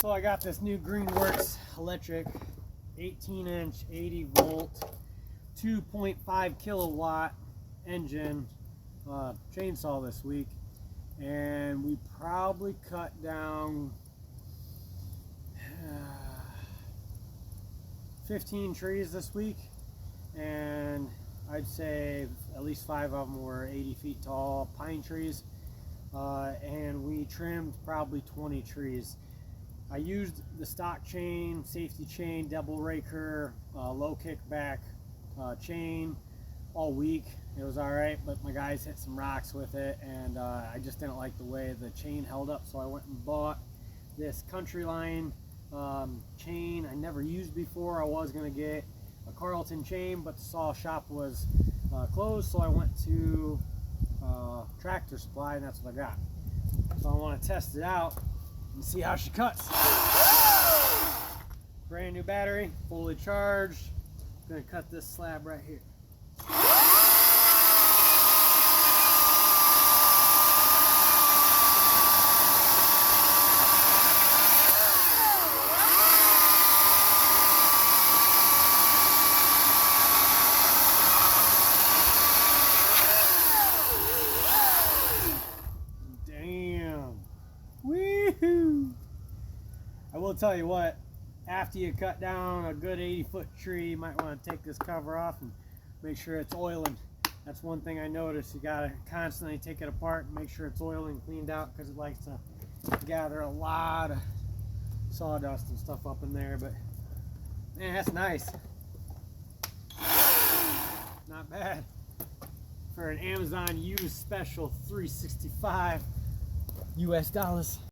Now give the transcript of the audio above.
So I got this new Greenworks electric 18-inch 80-volt 2.5 kilowatt engine chainsaw this week, and we probably cut down 15 trees this week, and I'd say at least 5 of them were 80 feet tall pine trees, and we trimmed probably 20 trees. I used the stock chain, safety chain, double raker, low kickback chain all week. It was alright, but my guys hit some rocks with it, and I just didn't like the way the chain held up, so I went and bought this Country Line chain I never used before. I was going to get a Carlton chain, but the saw shop was closed, so I went to Tractor Supply, and that's what I got. So I want to test it out and see how she cuts. Brand new battery, fully charged. I'm going to cut this slab right here. Woohoo! I will tell you what, after you cut down a good 80-foot tree, you might want to take this cover off and make sure it's oiling. That's one thing I noticed. You gotta constantly take it apart and make sure it's oiling, cleaned out, because it likes to gather a lot of sawdust and stuff up in there. But man, that's nice. Not bad for an Amazon used special $365 US.